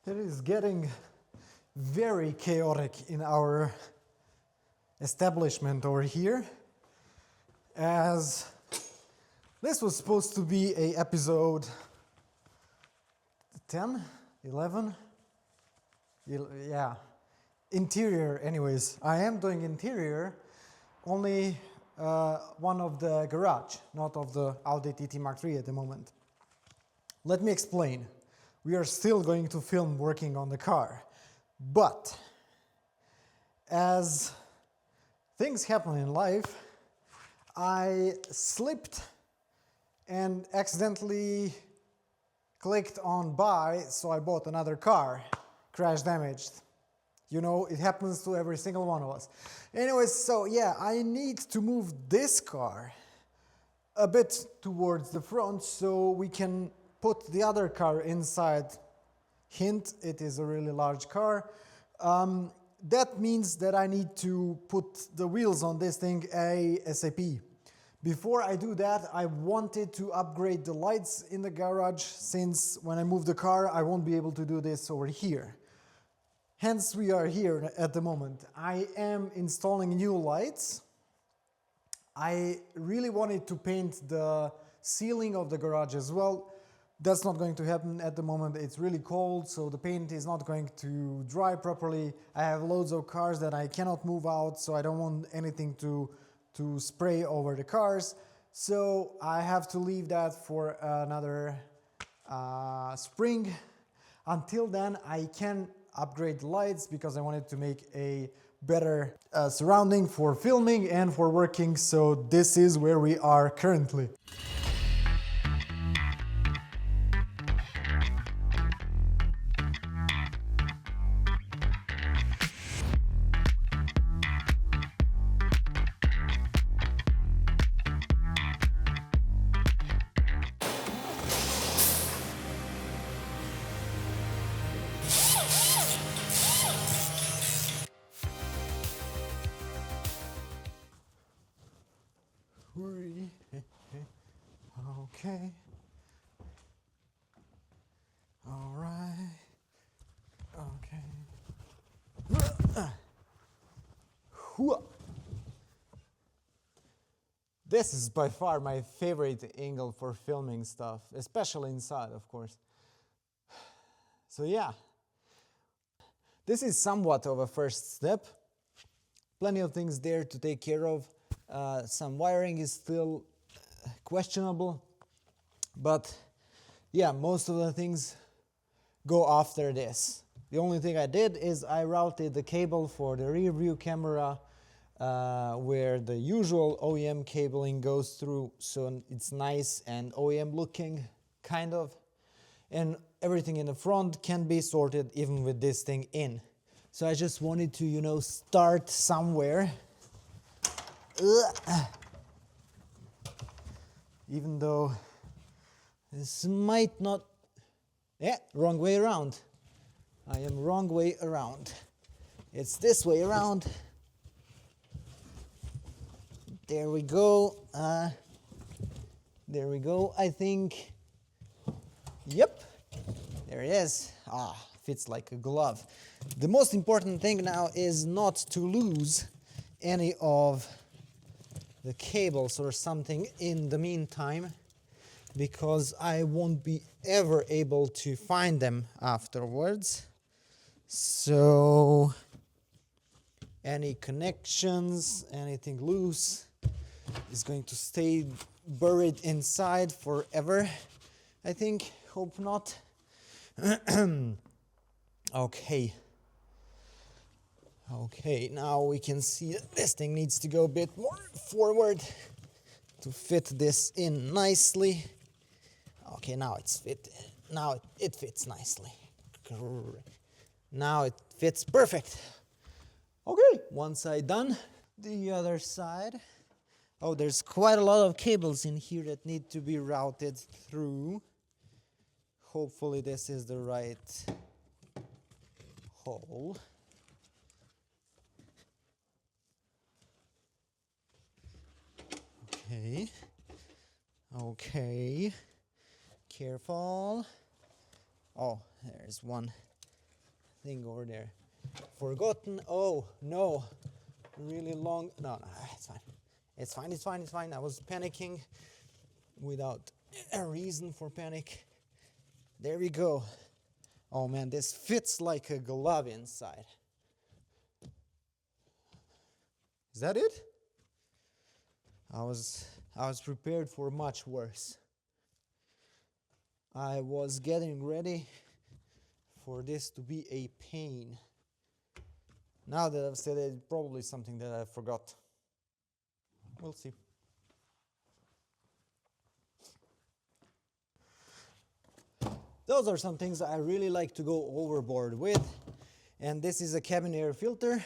It is getting very chaotic in our establishment over here, as this was supposed to be a episode 10, 11, yeah, interior anyways. I am doing interior, only one of the garage, not of the Audi TT Mark III at the moment. Let me explain. We are still going to film working on the car, but as things happen in life, I slipped and accidentally clicked on buy, so I bought another car, crash damaged. You know, it happens to every single one of us. Anyways, so yeah, I need to move this car a bit towards the front so we can put the other car inside. Hint, it is a really large car. That means that I need to put the wheels on this thing ASAP. Before I do that, I wanted to upgrade the lights in the garage, since when I move the car, I won't be able to do this over here. Hence, we are here at the moment. I am installing new lights. I really wanted to paint the ceiling of the garage as well. That's not going to happen at the moment. It's really cold, so the paint is not going to dry properly. I have loads of cars that I cannot move out, so I don't want anything to spray over the cars. So I have to leave that for another spring. Until then, I can upgrade the lights because I wanted to make a better surrounding for filming and for working. So this is where we are currently. Okay. All right. Okay. This is by far my favorite angle for filming stuff, especially inside, of course. So yeah, this is somewhat of a first step. Plenty of things there to take care of. Some wiring is still questionable, but yeah, most of the things go after this. The only thing I did is I routed the cable for the rear view camera where the usual OEM cabling goes through, so it's nice and OEM looking, kind of. And everything in the front can be sorted even with this thing in. So I just wanted to, you know, start somewhere. Even though this might not... Yeah, wrong way around. I am wrong way around. It's this way around. There we go. There we go, I think. Yep, there it is. Ah, fits like a glove. The most important thing now is not to lose any of the cables or something in the meantime, because I won't be ever able to find them afterwards. So any connections, anything loose is going to stay buried inside forever, I think. Hope not. Okay. Okay, now we can see that this thing needs to go a bit more forward to fit this in nicely. Okay, now it's fit. Now it fits nicely. Now it fits perfect. Okay, one side done. The other side. Oh, there's quite a lot of cables in here that need to be routed through. Hopefully this is the right hole. Okay. Okay. Careful. Oh, there's one thing over there. Forgotten. Oh no, really long. No, it's fine. It's fine. It's fine. It's fine. I was panicking without a reason for panic. There we go. Oh man, this fits like a glove inside. Is that it? I was prepared for much worse. I was getting ready for this to be a pain. Now that I've said it, it's probably something that I forgot. We'll see. Those are some things I really like to go overboard with. And this is a cabin air filter.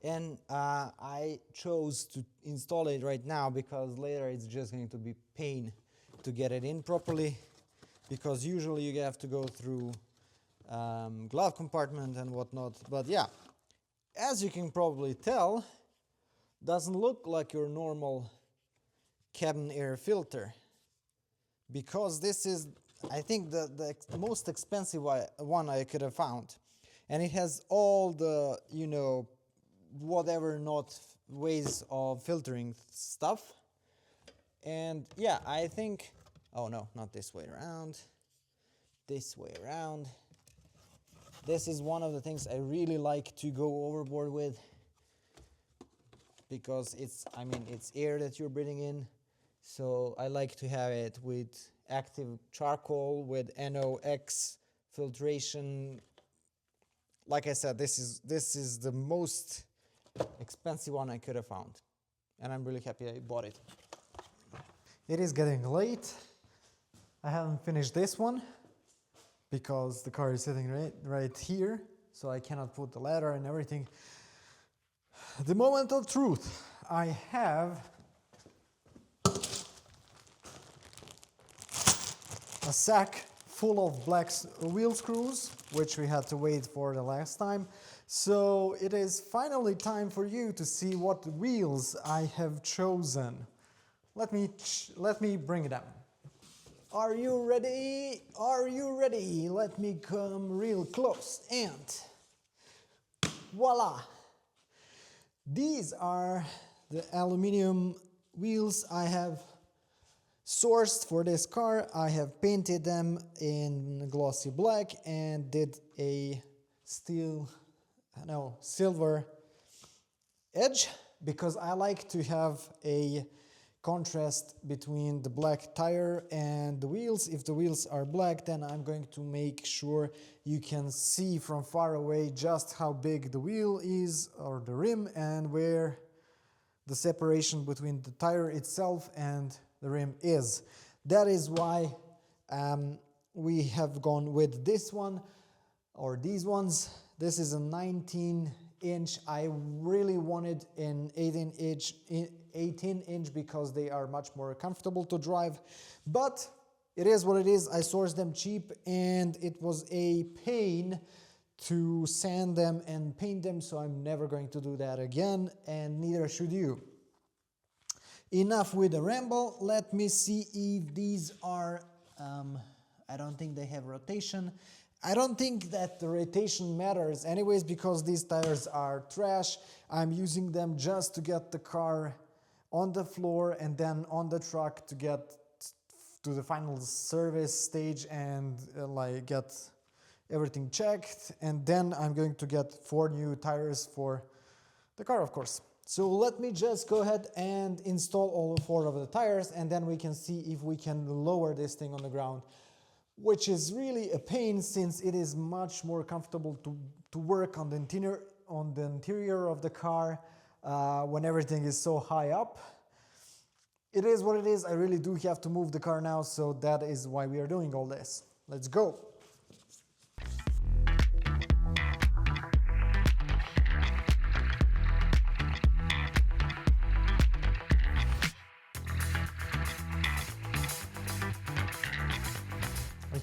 And I chose to install it right now because later it's just going to be pain to get it in properly, because usually you have to go through glove compartment and whatnot. But yeah, as you can probably tell, doesn't look like your normal cabin air filter, because this is, I think, the most expensive one I could have found. And it has all the, you know, whatever not ways of filtering stuff. And yeah, I think, oh no, not this way around, this way around. This is one of the things I really like to go overboard with, because it's, I mean, it's air that you're breathing in. So I like to have it with active charcoal with NOx filtration. Like I said, this is the most expensive one I could have found, and I'm really happy I bought it. It is getting late. I haven't finished this one because the car is sitting right here, so I cannot put the ladder and everything. The moment of truth. I have a sack full of black wheel screws, which we had to wait for the last time. So it is finally time for you to see what wheels I have chosen. Let me bring them. Are you ready? Are you ready? Let me come real close and voila! These are the aluminum wheels I have sourced for this car. I have painted them in glossy black and did a silver edge, because I like to have a contrast between the black tire and the wheels. If the wheels are black, then I'm going to make sure you can see from far away just how big the wheel is, or the rim, and where the separation between the tire itself and the rim is. That is why we have gone with this one, or these ones. This is a 19-inch. I really wanted an 18-inch because they are much more comfortable to drive. But it is what it is. I sourced them cheap, and it was a pain to sand them and paint them, so I'm never going to do that again, and neither should you. Enough with the ramble. Let me see if these are, I don't think they have rotation. I don't think that the rotation matters anyways, because these tires are trash. I'm using them just to get the car on the floor and then on the truck to get to the final service stage and like get everything checked. And then I'm going to get 4 new tires for the car, of course. So let me just go ahead and install all 4 of the tires, and then we can see if we can lower this thing on the ground, which is really a pain since it is much more comfortable to work on the interior of the car when everything is so high up. It is what it is. I really do have to move the car now, so that is why we are doing all this. Let's go.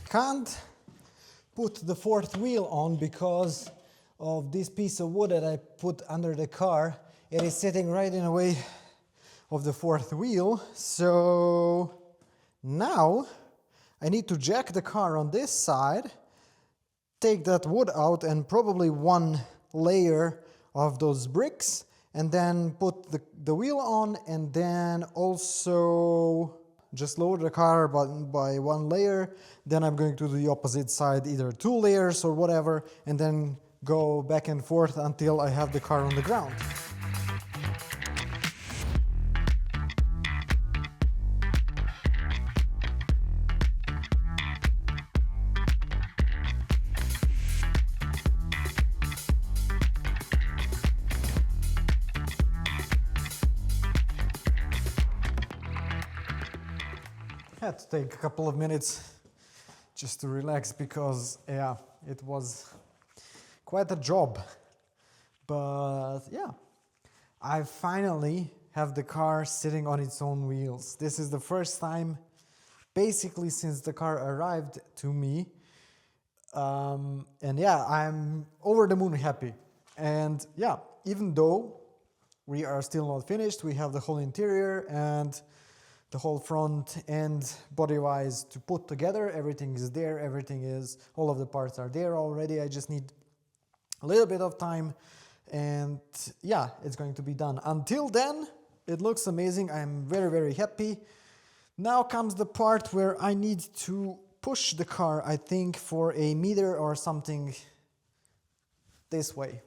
Can't put the 4th wheel on because of this piece of wood that I put under the car. It is sitting right in the way of the 4th wheel. So now I need to jack the car on this side take that wood out and probably one layer of those bricks, and then put the wheel on, and then also just lower the car by one layer. Then I'm going to do the opposite side, either 2 layers or whatever, and then go back and forth until I have the car on the ground. Had to take a couple of minutes just to relax because, yeah, it was quite a job. But yeah, I finally have the car sitting on its own wheels. This is the first time, basically, since the car arrived to me. And yeah, I'm over the moon happy. And yeah, even though we are still not finished, we have the whole interior and the whole front and body-wise to put together. Everything is there, all of the parts are there already. I just need a little bit of time, and yeah, it's going to be done. Until then, it looks amazing. I'm very, very happy. Now comes the part where I need to push the car, I think, for a meter or something this way.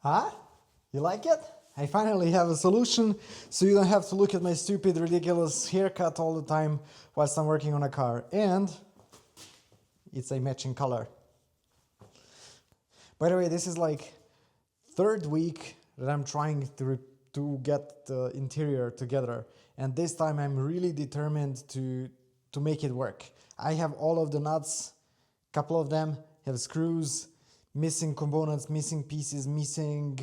Huh? You like it? I finally have a solution, so you don't have to look at my stupid, ridiculous haircut all the time whilst I'm working on a car. And it's a matching color. By the way, this is like 3rd week that I'm trying to get the interior together. And this time I'm really determined to make it work. I have all of the nuts, couple of them have screws, missing components, missing pieces, missing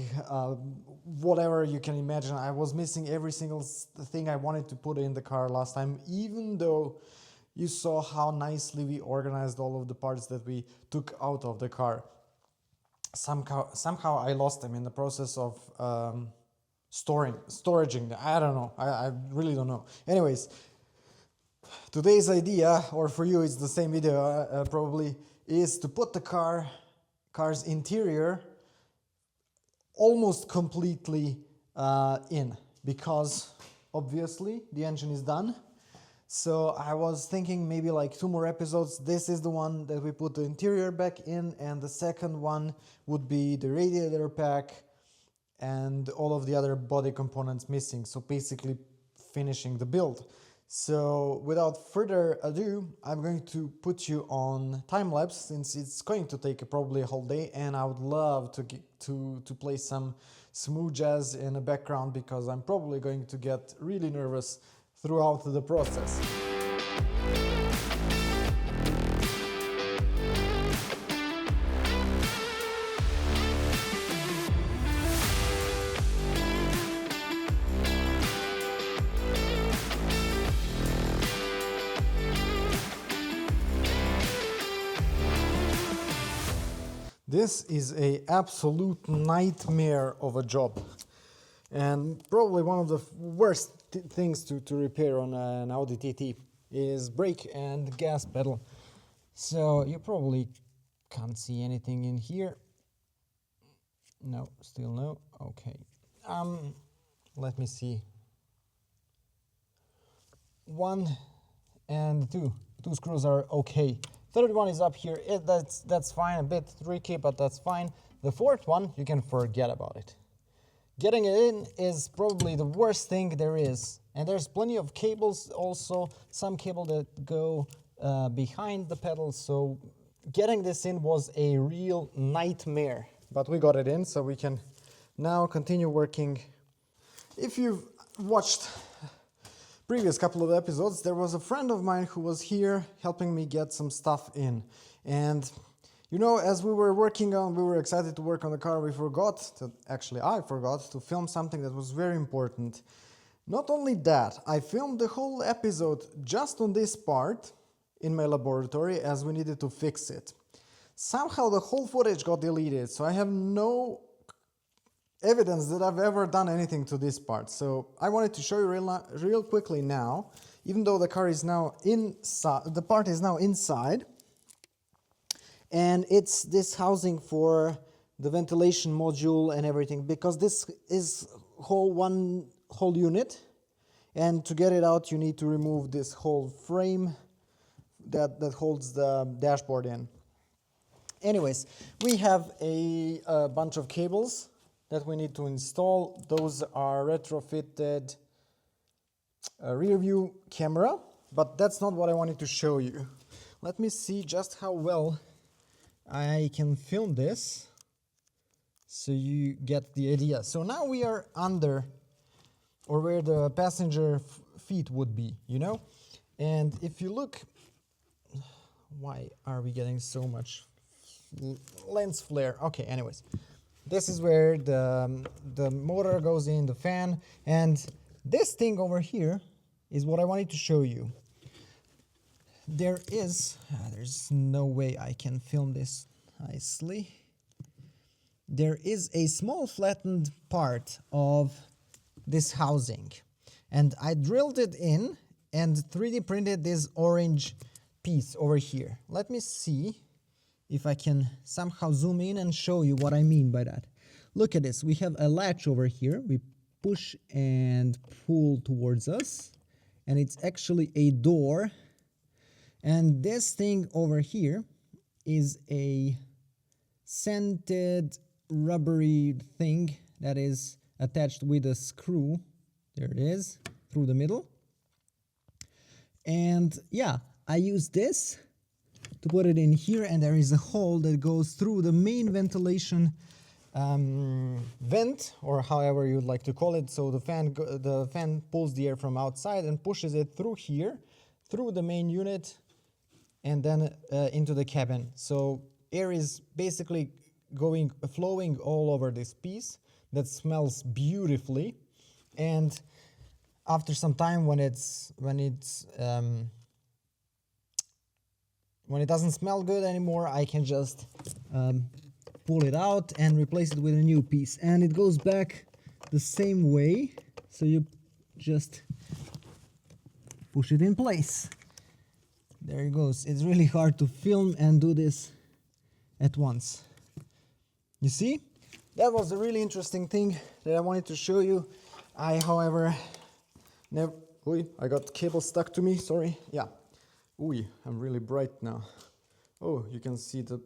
whatever you can imagine. I was missing every single thing I wanted to put in the car last time, even though you saw how nicely we organized all of the parts that we took out of the car. Somehow I lost them in the process of storaging. I don't know. I really don't know. Anyways, today's idea, or for you it's the same video probably, is to put the car's interior almost completely in, because obviously the engine is done. So I was thinking maybe like 2 more episodes. This is the one that we put the interior back in, and the second one would be the radiator pack and all of the other body components missing. So basically finishing the build. So without further ado, I'm going to put you on time lapse, since it's going to take probably a whole day, and I would love to play some smooth jazz in the background, because I'm probably going to get really nervous throughout the process. This is an absolute nightmare of a job, and probably one of the worst things to repair on an Audi TT is brake and gas pedal. So you probably can't see anything in here. No, still no. Okay. Let me see. 1 and 2. 2 screws are okay. 3rd one is up here. That's fine, a bit tricky, but that's fine. The 4th one, you can forget about it. Getting it in is probably the worst thing there is. And there's plenty of cables also, some cable that go behind the pedal, so getting this in was a real nightmare. But we got it in, so we can now continue working. If you've watched previous couple of episodes, there was a friend of mine who was here helping me get some stuff in. And you know, as we were excited to work on the car, I forgot to film something that was very important. Not only that, I filmed the whole episode just on this part, in my laboratory as we needed to fix it. Somehow the whole footage got deleted, so I have no evidence that I've ever done anything to this part. So I wanted to show you real quickly now, even though the car is now inside, the part is now inside, and it's this housing for the ventilation module and everything, because this is one whole unit, and to get it out you need to remove this whole frame that holds the dashboard in. Anyways, we have a bunch of cables that we need to install. Those are retrofitted rear view camera, but that's not what I wanted to show you. Let me see just how well I can film this so you get the idea. So now we are under, or where the passenger feet would be, you know? And if you look, why are we getting so much lens flare? Okay, anyways. This is where the motor goes in, the fan, and this thing over here is what I wanted to show you. There's no way I can film this nicely. There is a small flattened part of this housing, and I drilled it in and 3D printed this orange piece over here. Let me see if I can somehow zoom in and show you what I mean by that. Look at this, we have a latch over here, we push and pull towards us, and it's actually a door, and this thing over here is a scented rubbery thing that is attached with a screw, there it is, through the middle, and yeah, I use this to put it in here, and there is a hole that goes through the main ventilation vent, or however you'd like to call it. So the fan pulls the air from outside and pushes it through here, through the main unit, and then into the cabin. So air is basically flowing all over this piece that smells beautifully, and after some time, when it doesn't smell good anymore, I can just pull it out and replace it with a new piece, and it goes back the same way, so you just push it in place. There it goes. It's really hard to film and do this at once. You see, that was a really interesting thing that I wanted to show you. I, however, never... Ooh, I got cable stuck to me, sorry. Yeah. Ooh, I'm really bright now. Oh, you can see the...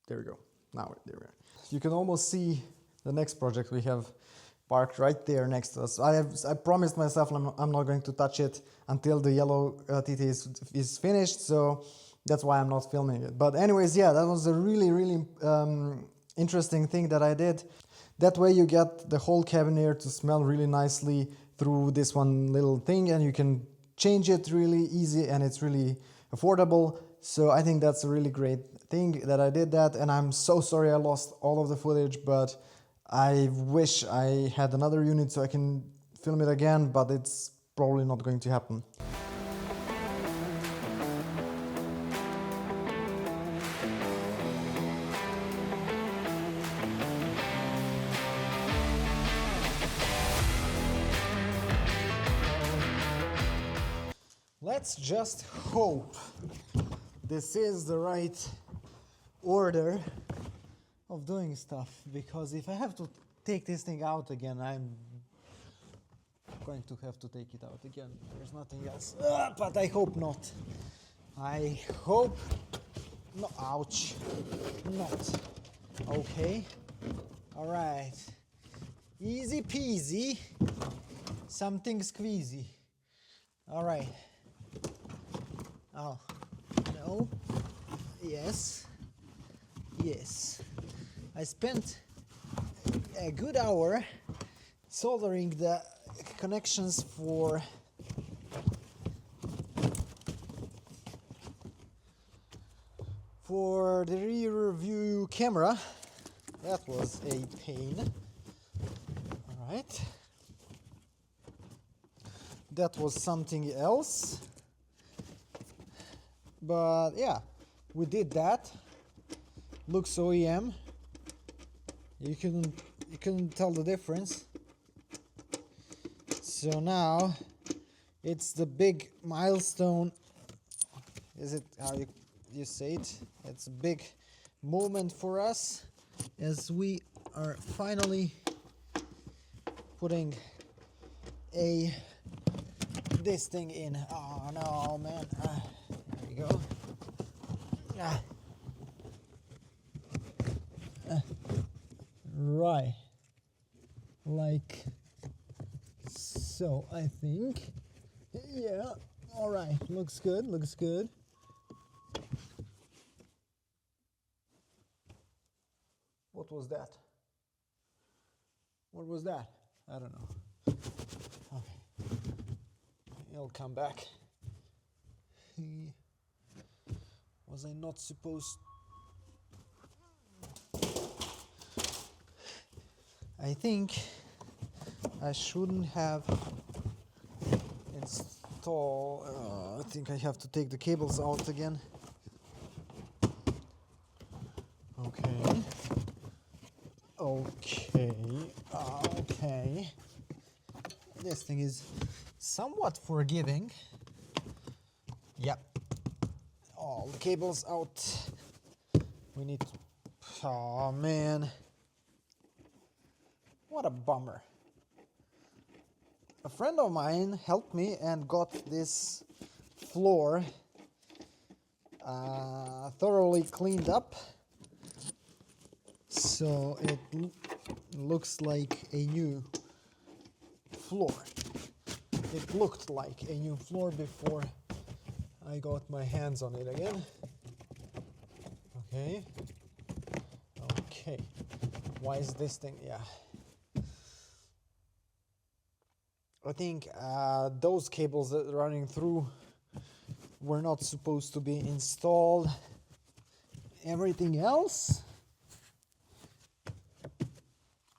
There we go. Now, there we are. You can almost see the next project we have parked right there next to us. I promised myself I'm not going to touch it until the yellow TT is finished, so that's why I'm not filming it. But anyways, yeah, that was a really interesting thing that I did. That way you get the whole cabin air to smell really nicely through this one little thing, and you can change it really easy, and it's really affordable. So I think that's a really great thing that I did that, and I'm so sorry I lost all of the footage, but I wish I had another unit so I can film it again, but it's probably not going to happen. Let's just hope this is the right order of doing stuff, because if I have to take this thing out again, I'm going to have to take it out again. There's nothing else. But I hope not. I hope no. Ouch. Not. Okay. All right. Easy peasy. Something squeezy. All right. Oh, no. Yes. Yes. I spent a good hour soldering the connections for the rear view camera. That was a pain. All right. that was something else. But yeah, we did that. Looks OEM. You couldn't tell the difference. So now it's the big milestone. Is it how you say it? It's a big moment for us as we are finally putting this thing in. Oh no, man. There we go. Right, like so, I think. Yeah, all right, looks good, looks good. What was that? What was that? I don't know. Okay, it'll come back. Was I not supposed? I think I shouldn't have installed. I think I have to take the cables out again. Okay. Okay. This thing is somewhat forgiving. Yep. All the cables out. We need to. Oh man. What a bummer. A friend of mine helped me and got this floor thoroughly cleaned up. So it looks like a new floor. It looked like a new floor before I got my hands on it again. Okay. Okay. Why is this thing? Yeah. I think those cables that are running through were not supposed to be installed. Everything else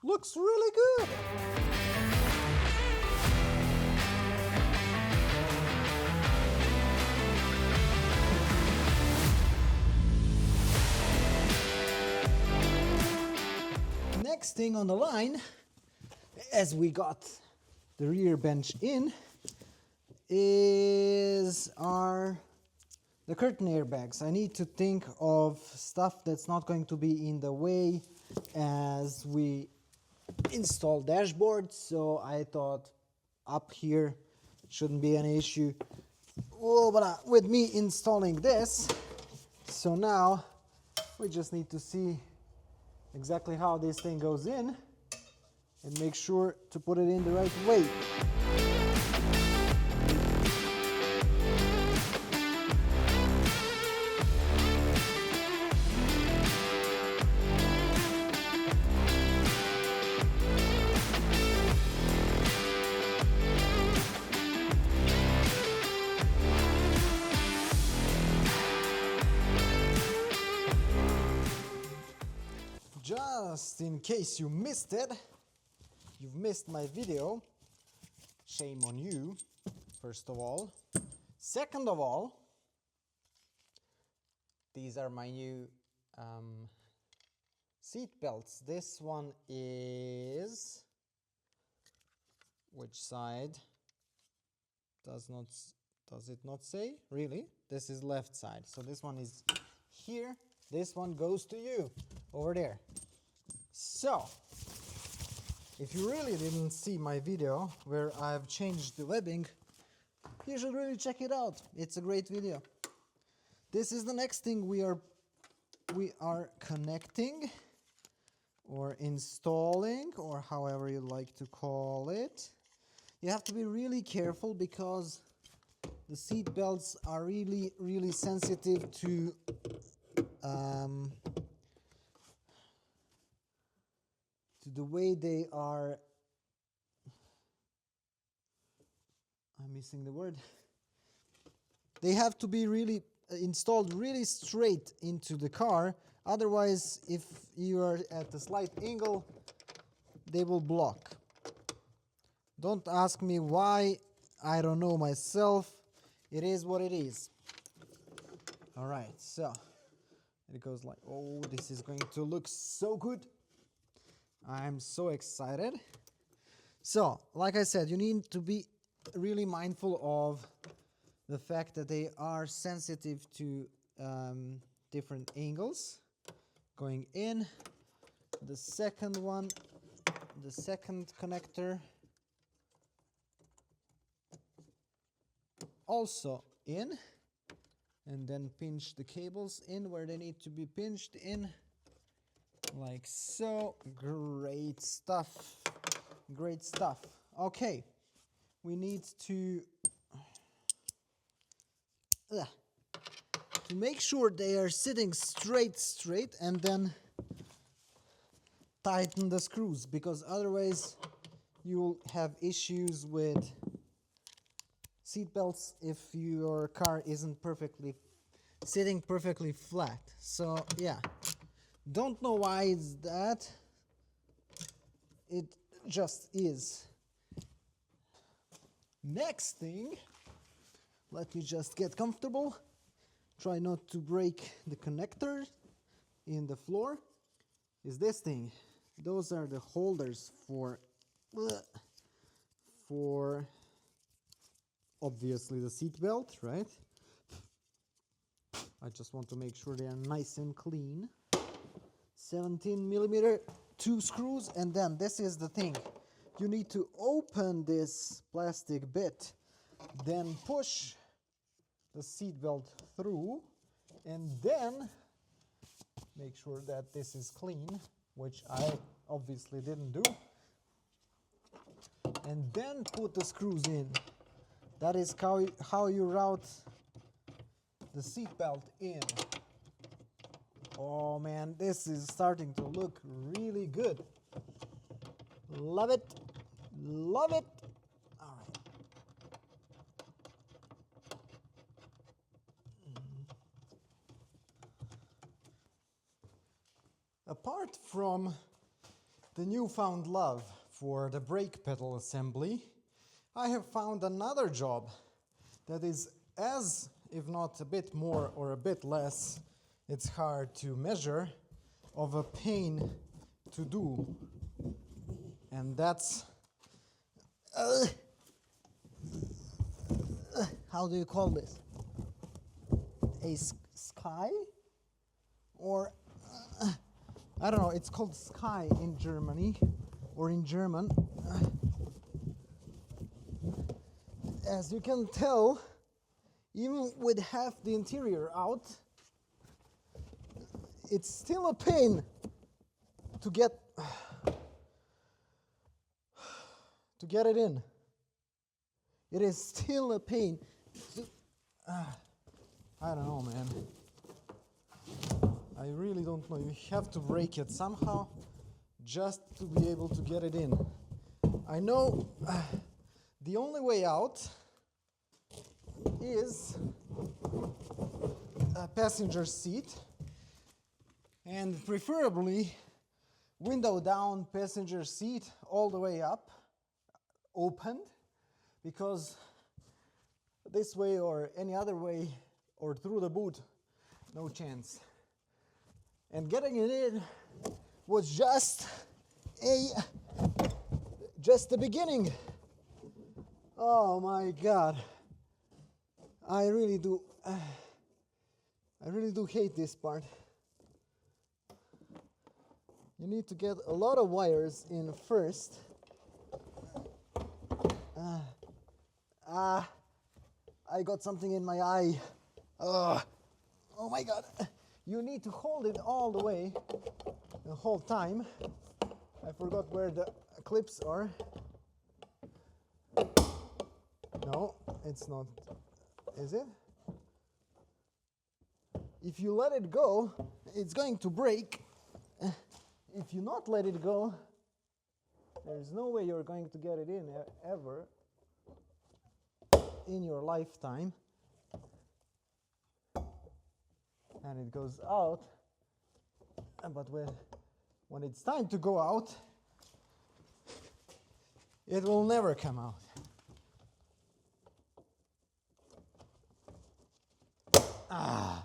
looks really good. Next thing on the line, as we got the rear bench in, is the curtain airbags. I need to think of stuff that's not going to be in the way as we install dashboard, so I thought up here shouldn't be an issue. Oh, but with me installing this, so now we just need to see exactly how this thing goes in and make sure to put it in the right way. Just in case you missed it, you've missed my video, shame on you, first of all. Second of all, these are my new seat belts. This one is, which side? Does it not say? Really? This is left side. So this one is here. This one goes to you over there. So, if you really didn't see my video where I've changed the webbing, you should really check it out. It's a great video. This is the next thing we are connecting or installing, or however you like to call it. You have to be really careful because the seat belts are really, really sensitive to the way they are. I'm missing the word. They have to be really installed really straight into the car. Otherwise, if you are at a slight angle, they will block. Don't ask me why I don't know myself. It is what it is. All right, so it goes like, oh, this is going to look so good. I'm so excited. So, like I said, you need to be really mindful of the fact that they are sensitive to different angles. Going in, the second one, the second connector, also in, and then pinch the cables in where they need to be pinched in, like so. Great stuff. Great stuff. Okay, we need to make sure they are sitting straight, and then tighten the screws, because otherwise you'll have issues with seat belts if your car isn't sitting perfectly flat. So yeah, don't know why it's that. It just is. Next thing, let me just get comfortable. Try not to break the connector in the floor. Is this thing. Those are the holders for obviously the seat belt, right? I just want to make sure they are nice and clean. 17 millimeter, 2 screws, and then this is the thing. You need to open this plastic bit, then push the seat belt through, and then make sure that this is clean, which I obviously didn't do, and then put the screws in. That is how you route the seat belt in. Oh man, this is starting to look really good. Love it. Love it. All right. Apart from the newfound love for the brake pedal assembly, I have found another job that is as, if not a bit more or a bit less, it's hard to measure, of a pain to do. And that's how do you call this? A sky? Or I don't know, it's called sky in Germany, or in German. As you can tell, even with half the interior out, it's still a pain to get it in. It is still a pain. I don't know, man. I really don't know. You have to break it somehow just to be able to get it in. I know the only way out is a passenger seat, and preferably window down passenger seat all the way up, opened, because this way or any other way or through the boot, no chance. And getting it in was just the beginning. Oh my God. I really do hate this part. You need to get a lot of wires in first. I got something in my eye. Oh my God. You need to hold it all the way, the whole time. I forgot where the clips are. No, it's not. Is it? If you let it go, it's going to break. If you not let it go, there's no way you're going to get it in ever in your lifetime. And it goes out, but when it's time to go out, it will never come out. Of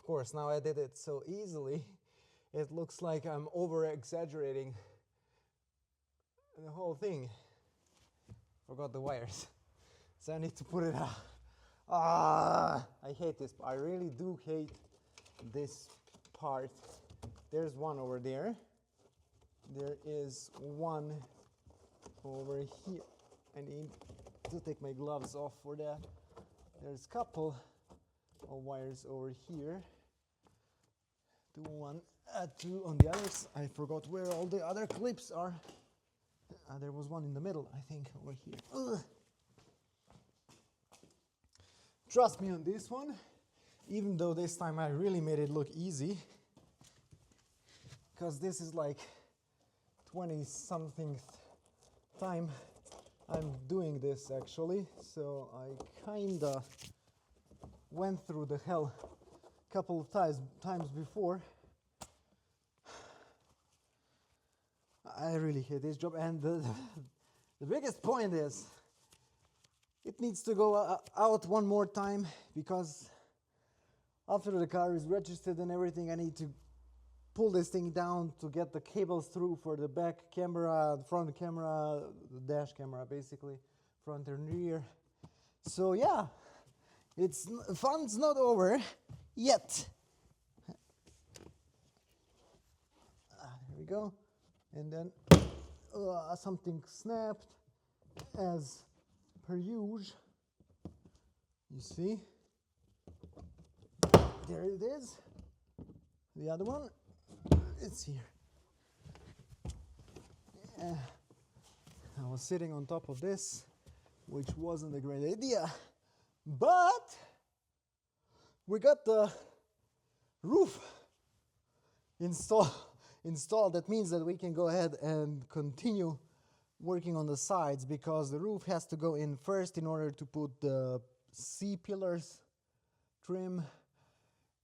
course, now I did it so easily, it looks like I'm over-exaggerating the whole thing. Forgot the wires, so I need to put it out. I hate this. I really do hate this part. There's one over there. There is one over here. I need to take my gloves off for that. There's a couple of wires over here. Two on the others. I forgot where all the other clips are. There was one in the middle, I think, over here. Ugh. Trust me on this one, even though this time I really made it look easy, because this is like 20-something time I'm doing this actually, so I kinda went through the hell a couple of times before. I really hate this job, and the biggest point is it needs to go out one more time, because after the car is registered and everything, I need to pull this thing down to get the cables through for the back camera, the front camera, the dash camera basically, front and rear. So yeah, fun's not over yet. There we go. And then something snapped as per usual. You see? There it is. The other one, it's here. Yeah. I was sitting on top of this, which wasn't a great idea, but we got the roof installed. That means that we can go ahead and continue working on the sides, because the roof has to go in first in order to put the C-pillars trim.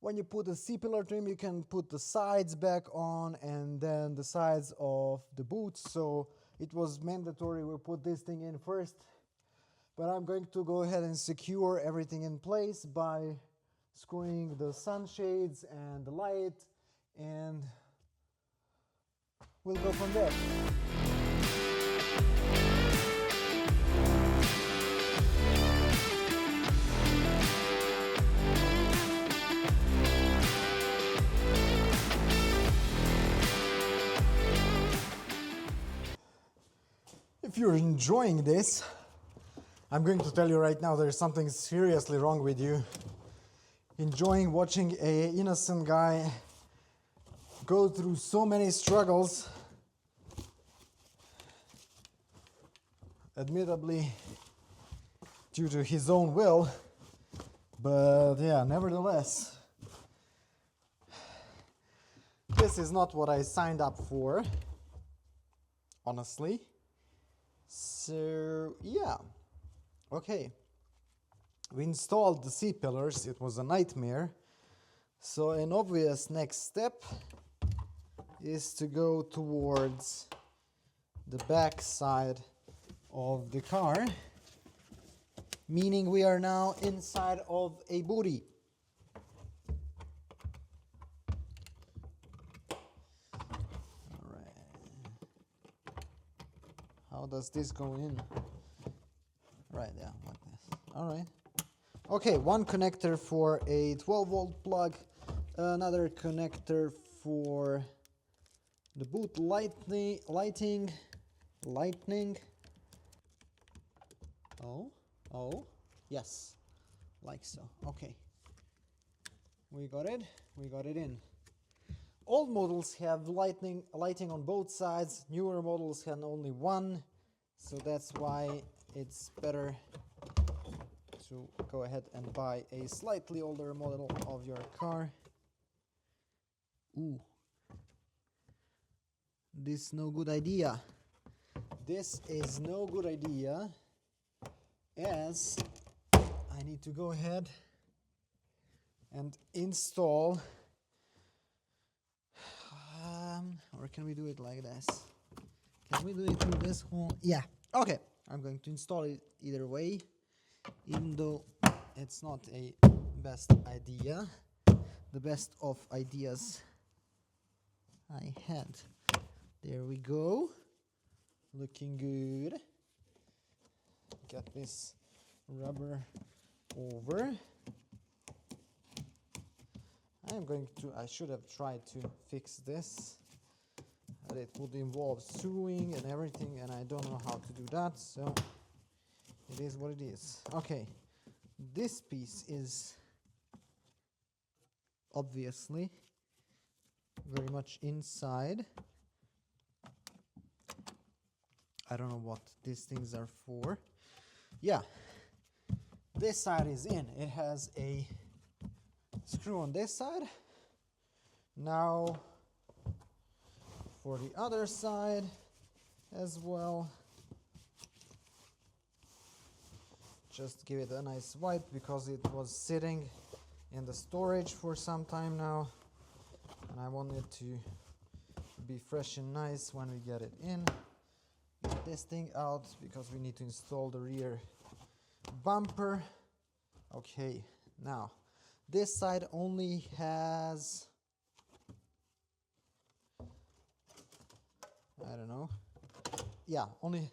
When you put the C-pillar trim, you can put the sides back on and then the sides of the boots. So it was mandatory we put this thing in first. But I'm going to go ahead and secure everything in place by screwing the sunshades and the light, and we'll go from there. If you're enjoying this, I'm going to tell you right now there's something seriously wrong with you. Enjoying watching an innocent guy go through so many struggles, admittedly due to his own will, but yeah, nevertheless, this is not what I signed up for, honestly. So yeah, okay, we installed the C-pillars. It was a nightmare, so an obvious next step is to go towards the back side of the car, meaning we are now inside of a booty. All right. How does this go in? Right, yeah, like this. All right. Okay, one connector for a 12-volt plug, another connector for the boot lightning. Oh, yes, like so. Okay, we got it in. Old models have lighting on both sides. Newer models have only one, so that's why it's better to go ahead and buy a slightly older model of your car. Ooh. This is no good idea. This is no good idea, as I need to go ahead and install, or can we do it like this? Can we do it through this hole? Yeah, okay. I'm going to install it either way, even though it's not a best idea. The best of ideas I had. There we go. Looking good. Get this rubber over. I should have tried to fix this, but it would involve sewing and everything, and I don't know how to do that, so it is what it is. Okay, this piece is obviously very much inside. I don't know what these things are for. Yeah, this side is in. It has a screw on this side. Now for the other side as well. Just give it a nice wipe because it was sitting in the storage for some time now, and I want it to be fresh and nice when we get it in. Get this thing out because we need to install the rear bumper. Okay, now this side only has, I don't know, yeah, only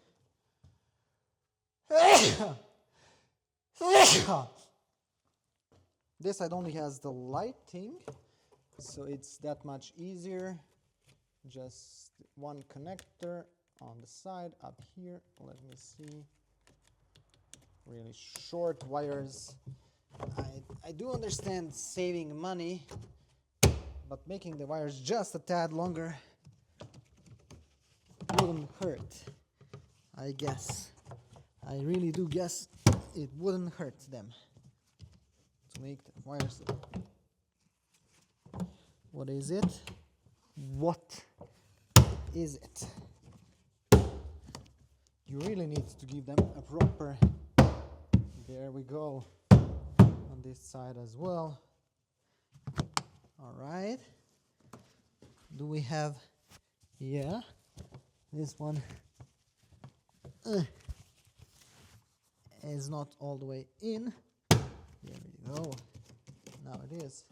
this side only has the lighting, so it's that much easier. Just one connector on the side up here. Let me see. Really short wires. I do understand saving money, but making the wires just a tad longer wouldn't hurt, I guess. I really do guess it wouldn't hurt them to make the wires. What is it? What is it? You really need to give them a proper, there we go, on this side as well. All right. Do we have, yeah, this one is not all the way in. There we go. Now it is.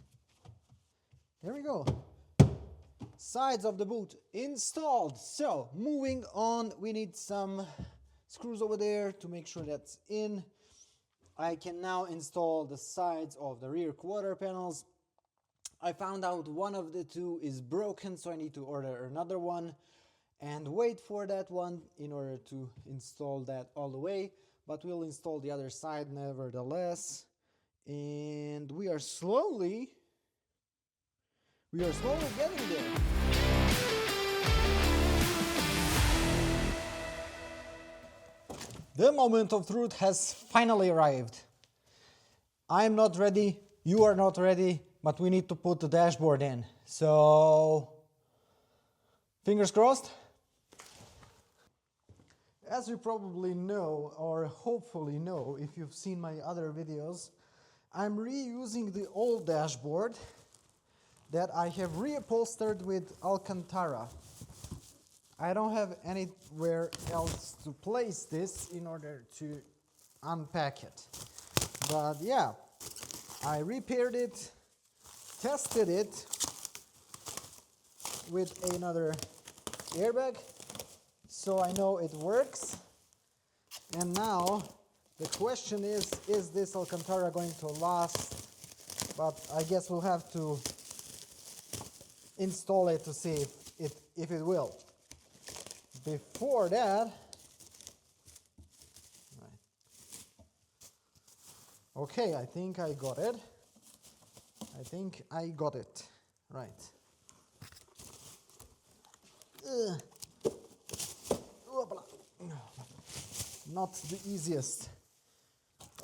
There we go. Sides of the boot installed. So moving on, we need some screws over there to make sure that's in. I can now install the sides of the rear quarter panels. I found out one of the two is broken, so I need to order another one and wait for that one in order to install that all the way. But we'll install the other side nevertheless. And we are slowly getting there. The moment of truth has finally arrived. I am not ready, you are not ready, but we need to put the dashboard in. So, fingers crossed. As you probably know, or hopefully know if you've seen my other videos, I'm reusing the old dashboard that I have reupholstered with Alcantara. I don't have anywhere else to place this in order to unpack it. But yeah, I repaired it, tested it with another airbag, so I know it works. And now the question is this Alcantara going to last? But I guess we'll have to install it to see if it will. Before that, okay, I think I got it. Right. Not the easiest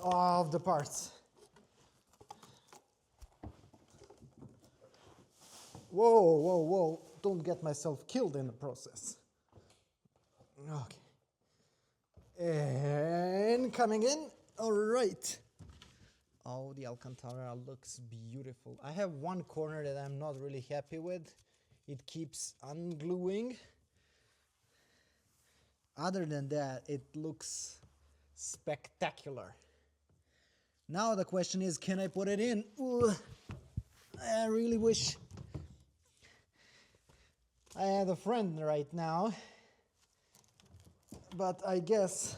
of the parts. Whoa, don't get myself killed in the process. Okay. And coming in, all right. Oh, the Alcantara looks beautiful. I have one corner that I'm not really happy with. It keeps ungluing. Other than that, it looks spectacular. Now the question is, can I put it in? Ooh, I really wish I had a friend right now, but I guess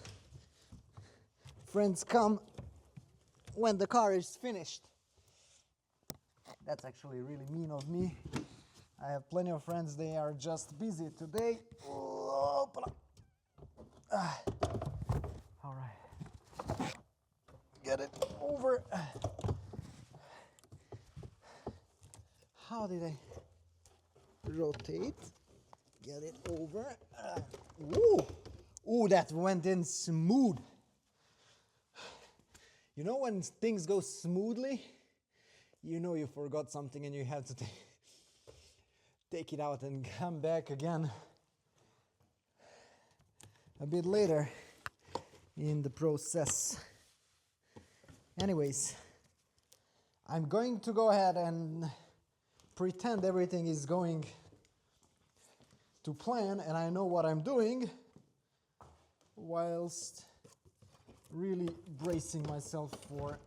friends come when the car is finished. That's actually really mean of me. I have plenty of friends, they are just busy today. All right, get it over. How did I rotate? Get it over. Ooh, that went in smooth. You know when things go smoothly, you know you forgot something and you have to take it out and come back again a bit later in the process. Anyways, I'm going to go ahead and pretend everything is going to plan and I know what I'm doing, whilst really bracing myself for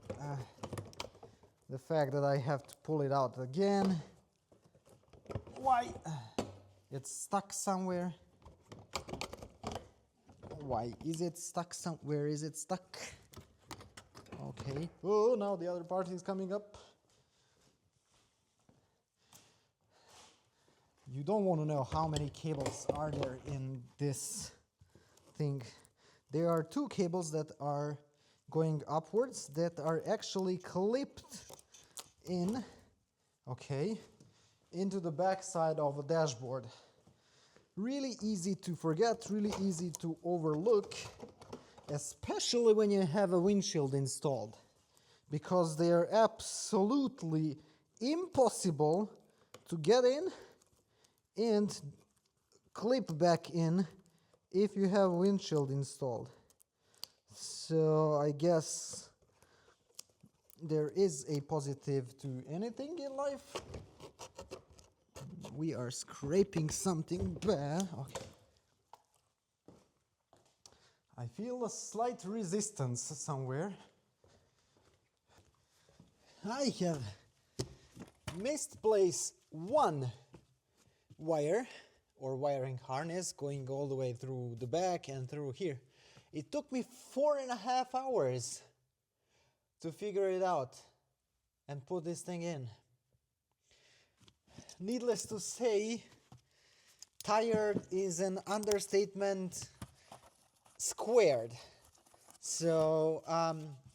the fact that I have to pull it out again. Why? It's stuck somewhere. Why is it stuck somewhere? Is it stuck? Okay. Oh, now the other part is coming up. You don't want to know how many cables are there in this thing. There are two cables that are going upwards that are actually clipped in, okay, into the back side of a dashboard. Really easy to forget, really easy to overlook, especially when you have a windshield installed, because they are absolutely impossible to get in and clip back in if you have windshield installed. So I guess there is a positive to anything in life. We are scraping something bad. Okay. I feel a slight resistance somewhere. I have misplaced one wire or wiring harness going all the way through the back and through here. It took me 4.5 hours to figure it out and put this thing in. Needless to say, tired is an understatement squared. So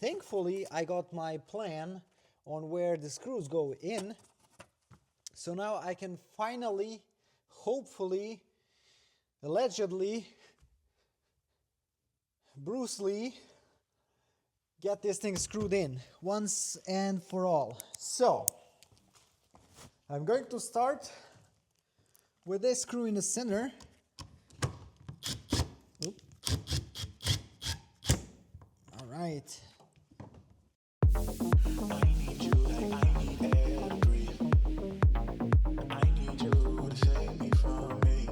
thankfully I got my plan on where the screws go in. So now I can finally, hopefully, allegedly, Bruce Lee, get this thing screwed in once and for all. So I'm going to start with this screw in the center. Oop. All right. I need you like I need air to breathe. I need you to save me from me.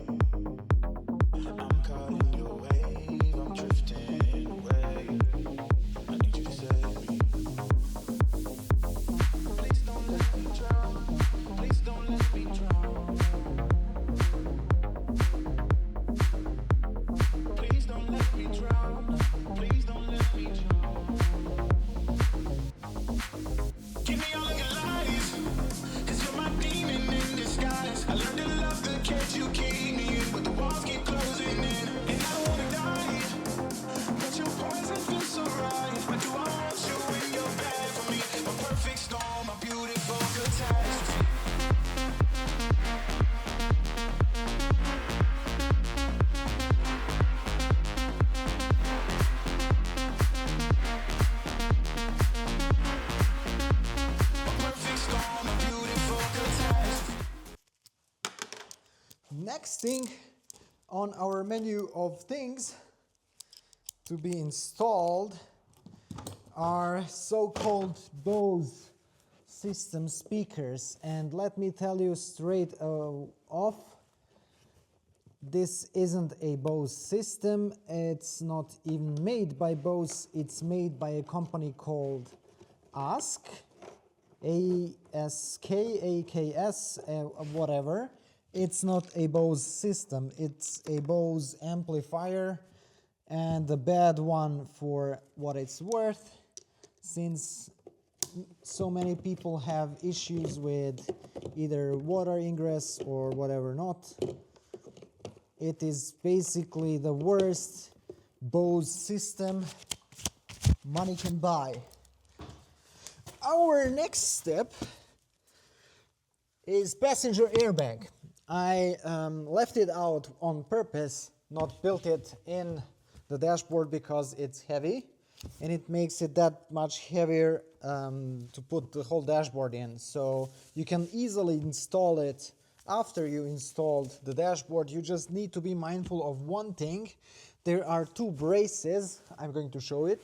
I'm caught in your wave, I'm drifting away. I need you to save me. Please don't let me drown. Please don't let me drown. Please don't let me drown. Please don't let me drown. Give me all of your lies, 'cause you're my demon in disguise. I learned to love the cage you keep me in, but the walls keep closing in. And I don't wanna die, but your poison feels so right. Why do I want you when you're bad for me? My perfect storm, my beautiful catastrophe. Next thing on our menu of things to be installed are so-called Bose system speakers. And let me tell you straight off, this isn't a Bose system. It's not even made by Bose. It's made by a company called ASK, ASK, whatever. It's not a Bose system, it's a Bose amplifier, and the bad one for what it's worth, since so many people have issues with either water ingress or whatever not. It is basically the worst Bose system money can buy. Our next step is passenger airbag. I left it out on purpose, not built it in the dashboard because it's heavy, and it makes it that much heavier to put the whole dashboard in. So you can easily install it after you installed the dashboard. You just need to be mindful of one thing. There are two braces, I'm going to show it,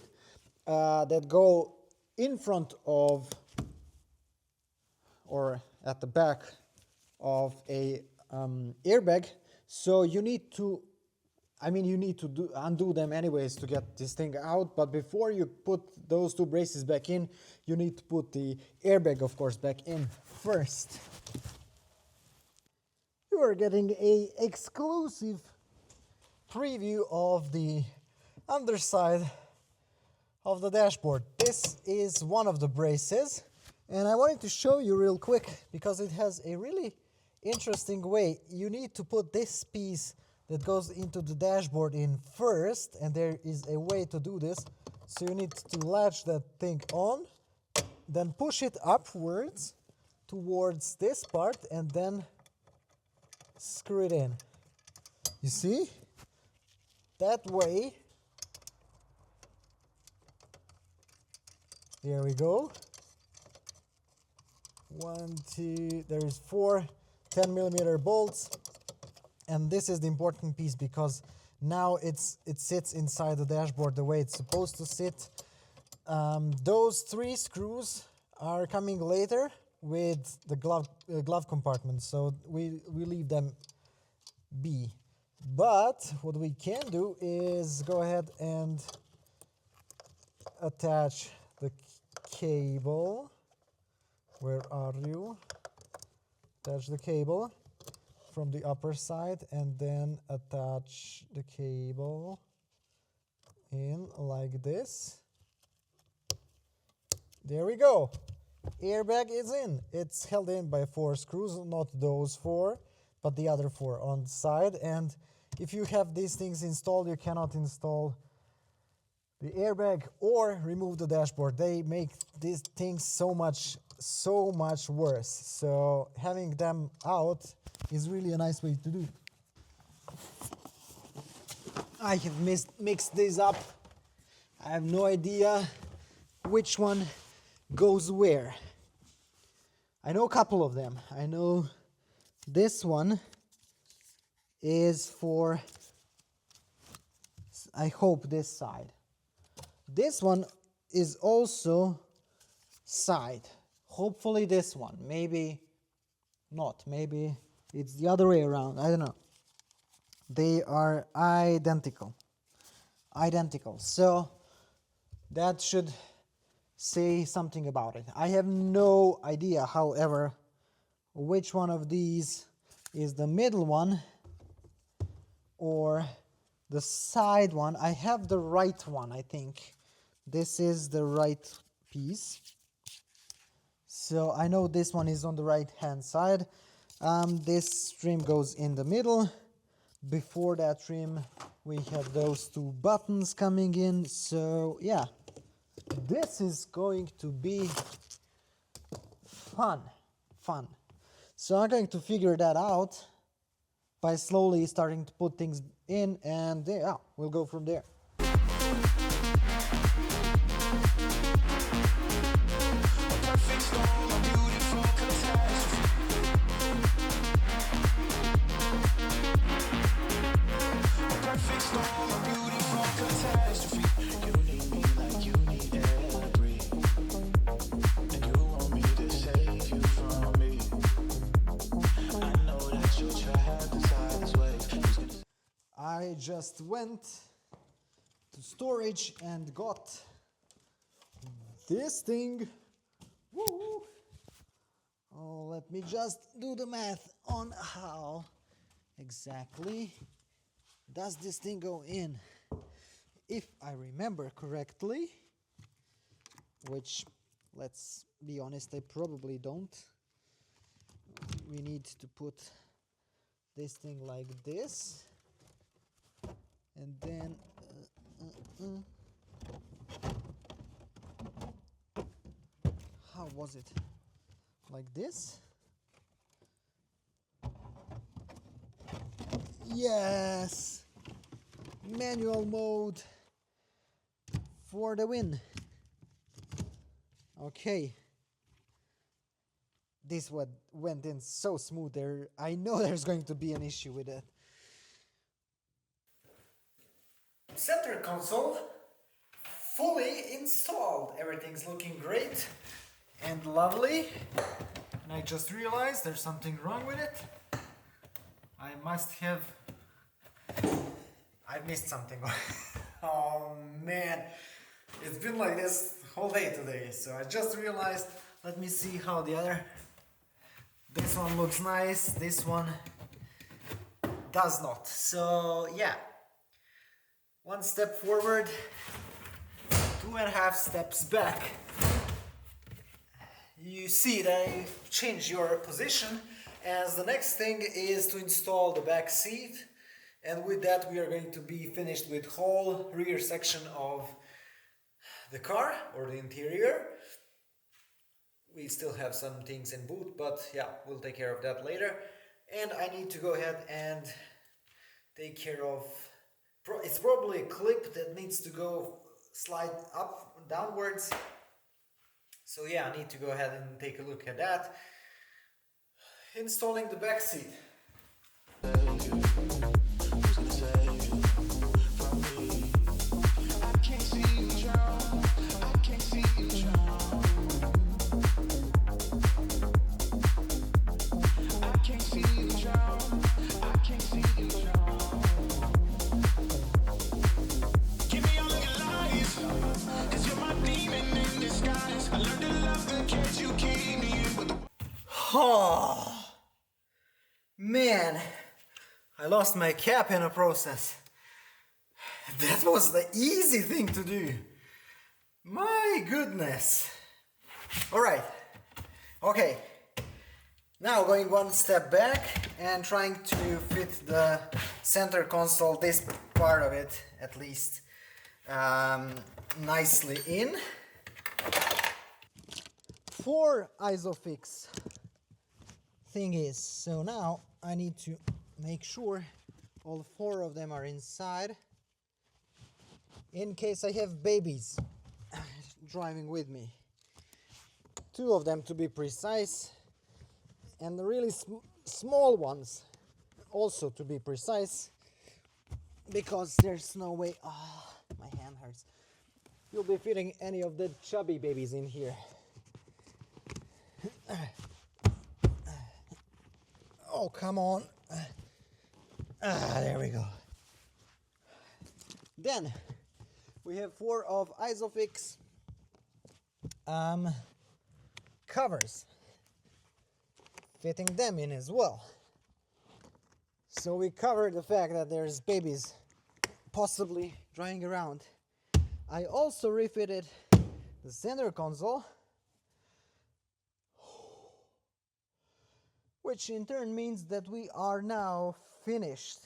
that go in front of or at the back of a airbag. So you need to, undo them anyways to get this thing out, but before you put those two braces back in, you need to put the airbag, of course, back in first. You are getting a exclusive preview of the underside of the dashboard. This is one of the braces, and I wanted to show you real quick because it has a really interesting way. You need to put this piece that goes into the dashboard in first, and there is a way to do this. So you need to latch that thing on, then push it upwards towards this part, and then screw it in. You see? That way. There we go. 1, 2, there is 4 10mm bolts. And this is the important piece because now it sits inside the dashboard the way it's supposed to sit. Those 3 screws are coming later with the glove compartment, so we leave them be. But what we can do is go ahead and attach the cable. Where are you? Attach the cable from the upper side and then attach the cable in like this. There we go. Airbag is in. It's held in by 4 screws, not those 4, but the other 4 on the side. And if you have these things installed, you cannot install the airbag or remove the dashboard. They make these things so much worse. So having them out is really a nice way to do. I have mixed these up. I have no idea which one goes where. I know a couple of them. I know this one is for, I hope, this side. This one is also side. Hopefully this one. Maybe not. Maybe it's the other way around. I don't know. They are identical. So that should say something about it. I have no idea, however, which one of these is the middle one or the side one. I have the right one, I think. This is the right piece. So I know this one is on the right hand side. This trim goes in the middle. Before that trim we have those 2 buttons coming in. So yeah, this is going to be fun. So I'm going to figure that out by slowly starting to put things in, and yeah, we'll go from there. I just went to storage and got this thing Woo! Oh, let me just do the math on how exactly does this thing go in. If I remember correctly, which, let's be honest, I probably don't, we need to put this thing like this, and then how was it? Like this? Yes! Manual mode for the win. Okay. This went in so smooth there. I know there's going to be an issue with it. Center console fully installed. Everything's looking great and lovely. And I just realized there's something wrong with it. I missed something. Oh man, it's been like this whole day today. So I just realized, let me see how this one looks nice, this one does not. So yeah, one step forward, 2.5 steps back. You see that I changed your position, as the next thing is to install the back seat, and with that we are going to be finished with whole rear section of the car or the interior. We still have some things in boot, but yeah, we'll take care of that later. And I need to go ahead and take care of, it's probably a clip that needs to go slide up, downwards. So yeah, I need to go ahead and take a look at that. Installing the back seat. Oh man, I lost my cap in the process. That was the easy thing to do. My goodness. Alright, okay. Now going one step back and trying to fit the center console, this part of it at least, nicely in. 4 isofix thingies. So now I need to make sure all 4 of them are inside, in case I have babies driving with me. 2 of them to be precise, and the really small ones also to be precise, because there's no way, my hand hurts, you'll be fitting any of the chubby babies in here. Oh, come on. There we go. Then we have 4 of isofix covers, fitting them in as well. So we covered the fact that there's babies possibly driving around. I also refitted the center console, which in turn means that we are now finished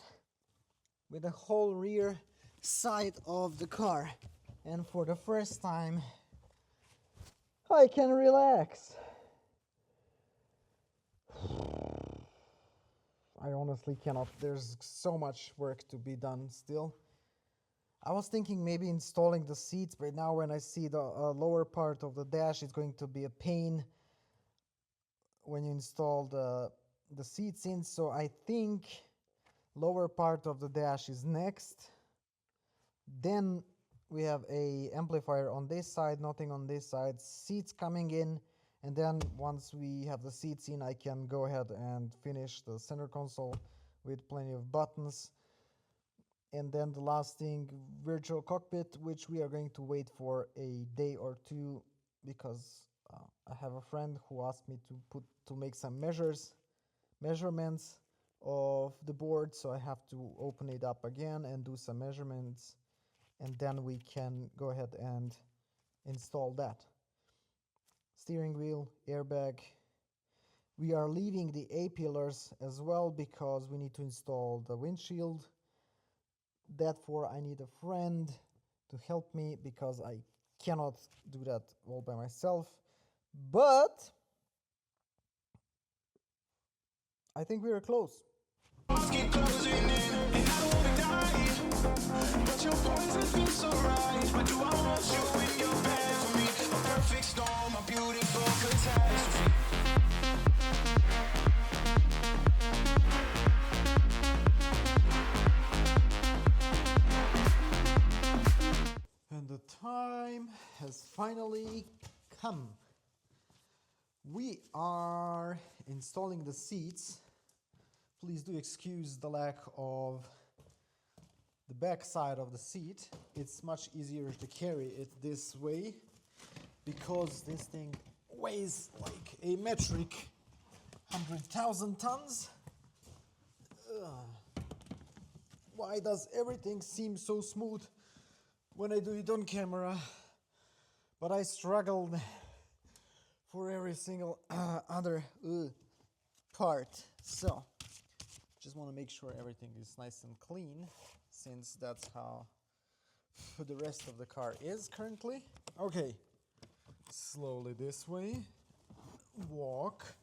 with the whole rear side of the car. And for the first time, I can relax. I honestly cannot. There's so much work to be done still. I was thinking maybe installing the seats, but now when I see the lower part of the dash, it's going to be a pain when you install the seats in. So I think lower part of the dash is next. Then we have a amplifier on this side, nothing on this side, seats coming in, and then once we have the seats in, I can go ahead and finish the center console with plenty of buttons. And then the last thing, virtual cockpit, which we are going to wait for a day or two, because I have a friend who asked me to make some measurements of the board, so I have to open it up again and do some measurements, and then we can go ahead and install that. Steering wheel, airbag. We are leaving the A-pillars as well because we need to install the windshield. Therefore, I need a friend to help me because I cannot do that all by myself. But I think we are close. Keep closing in, and I don't wanna die. But your poison feels so right. But do I want you in your bed for me? A perfect storm, a beautiful catastrophe. And the time has finally come. We are installing the seats. Please do excuse the lack of the back side of the seat. It's much easier to carry it this way because this thing weighs like a metric 100,000 tons. Why does everything seem so smooth when I do it on camera? But I struggled for every single other part. So just want to make sure everything is nice and clean, since that's how the rest of the car is currently. Okay, slowly this way. Walk,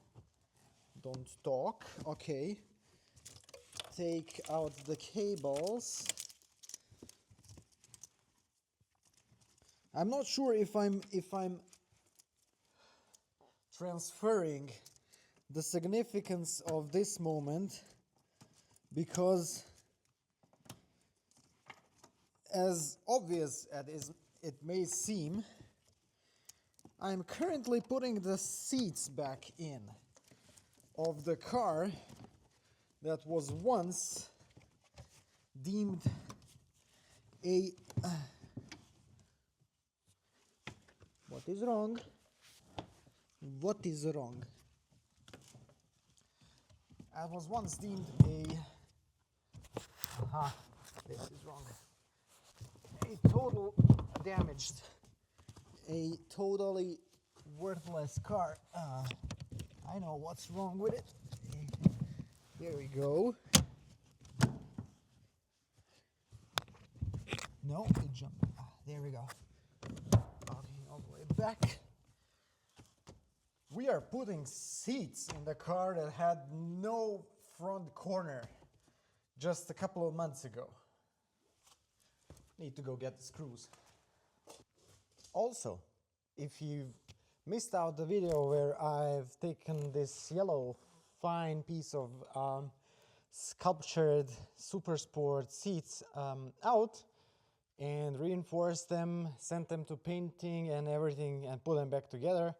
don't talk. Okay, take out the cables. I'm not sure if I'm transferring the significance of this moment, because as obvious as it may seem, I'm currently putting the seats back in of the car that was once deemed a what is wrong? What is wrong? I was once deemed this is wrong. A total damaged, a totally worthless car. I know what's wrong with it. There we go. No, it jumped. There we go. Okay, all the way back. We are putting seats in the car that had no front corner just a couple of months ago. Need to go get the screws. Also, if you've missed out the video where I've taken this yellow fine piece of sculptured Super Sport seats out and reinforced them, sent them to painting and everything, and put them back together,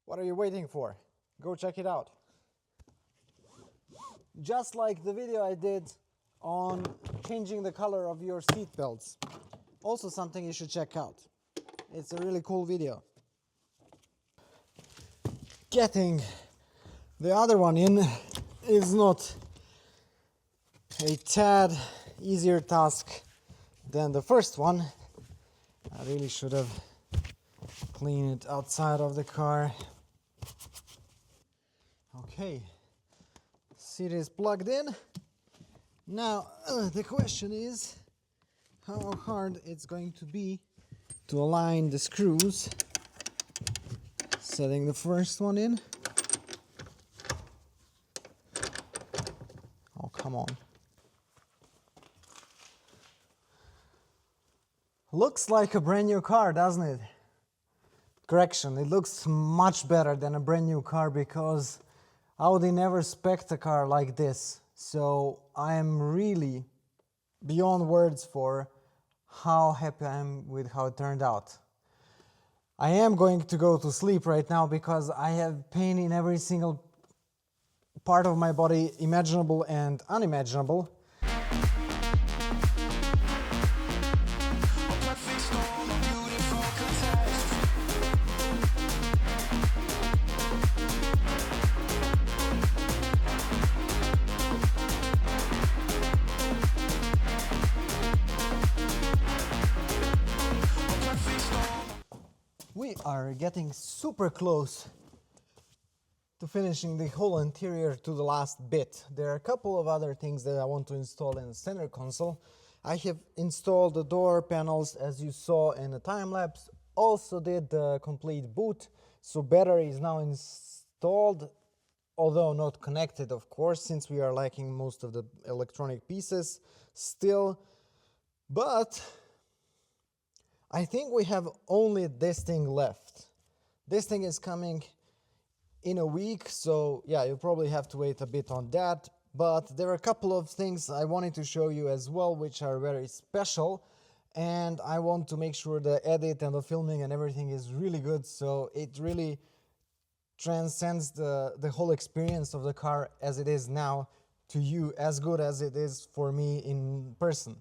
what are you waiting for? Go check it out. Just like the video I did on changing the color of your seat belts. Also something you should check out. It's a really cool video. Getting the other one in is not a tad easier task than the first one. I really should have cleaned it outside of the car. Okay, seat is plugged in. Now the question is how hard it's going to be to align the screws. Setting the first one in. Oh, come on. Looks like a brand new car, doesn't it? Correction, it looks much better than a brand new car because Audi never spec'd a car like this. So I am really beyond words for how happy I am with how it turned out. I am going to go to sleep right now because I have pain in every single part of my body, imaginable and unimaginable. are getting super close to finishing the whole interior to the last bit. There are a couple of other things that I want to install in the center console. I have installed the door panels as you saw in the time lapse. Also did the complete boot, so battery is now installed, although not connected of course, since we are lacking most of the electronic pieces still. But I think we have only this thing left. This thing is coming in a week, so yeah, you probably have to wait a bit on that. But there are a couple of things I wanted to show you as well, which are very special, and I want to make sure the edit and the filming and everything is really good, so it really transcends the whole experience of the car as it is now to you, as good as it is for me in person.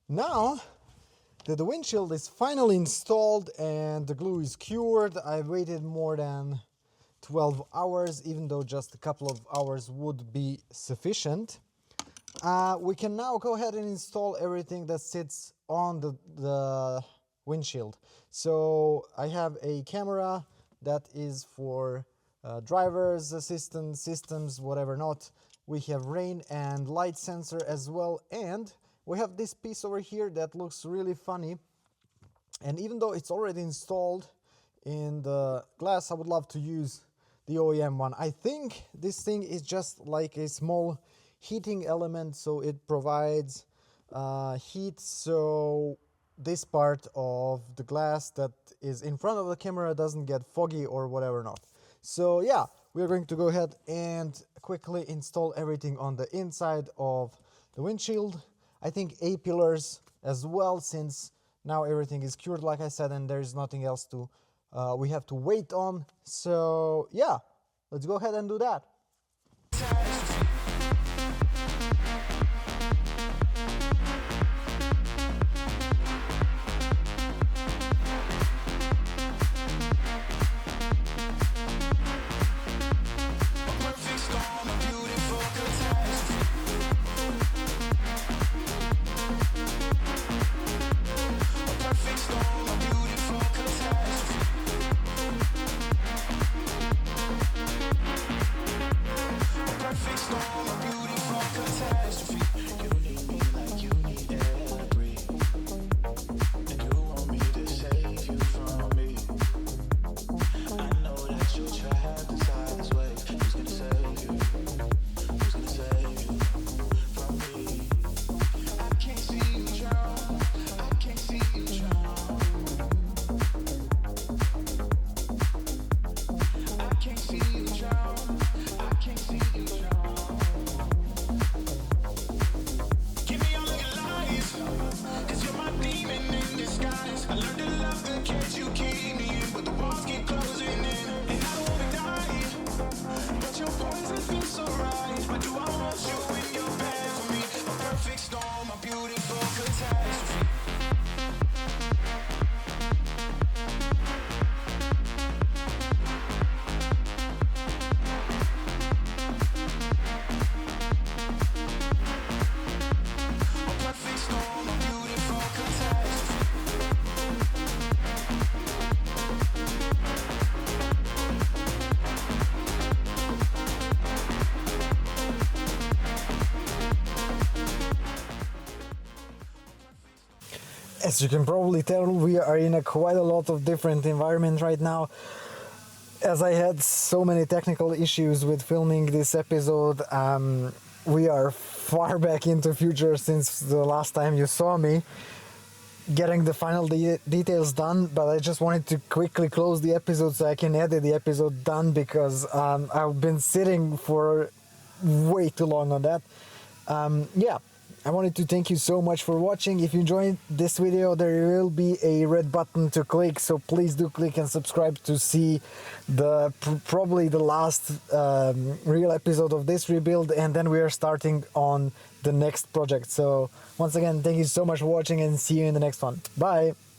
Now that the windshield is finally installed and the glue is cured, I've waited more than 12 hours, even though just a couple of hours would be sufficient. We can now go ahead and install everything that sits on the windshield. So I have a camera that is for driver's assistant systems, whatever not. We have rain and light sensor as well, and we have this piece over here that looks really funny, and even though it's already installed in the glass, I would love to use the OEM one. I think this thing is just like a small heating element, so it provides heat, so this part of the glass that is in front of the camera doesn't get foggy or whatever not. So yeah, we're going to go ahead and quickly install everything on the inside of the windshield. I think A-pillars as well, since now everything is cured, like I said, and there's nothing else to we have to wait on. So yeah, let's go ahead and do that. Perfect storm, as you can probably tell, we are in a quite a lot of different environment right now. As I had so many technical issues with filming this episode, we are far back into future since the last time you saw me getting the final details done, but I just wanted to quickly close the episode so I can edit the episode done, because I've been sitting for way too long on that. Yeah, I wanted to thank you so much for watching. If you enjoyed this video, there will be a red button to click, so please do click and subscribe to see the probably the last real episode of this rebuild, and then we are starting on the next project. So once again, thank you so much for watching, and see you in the next one. Bye!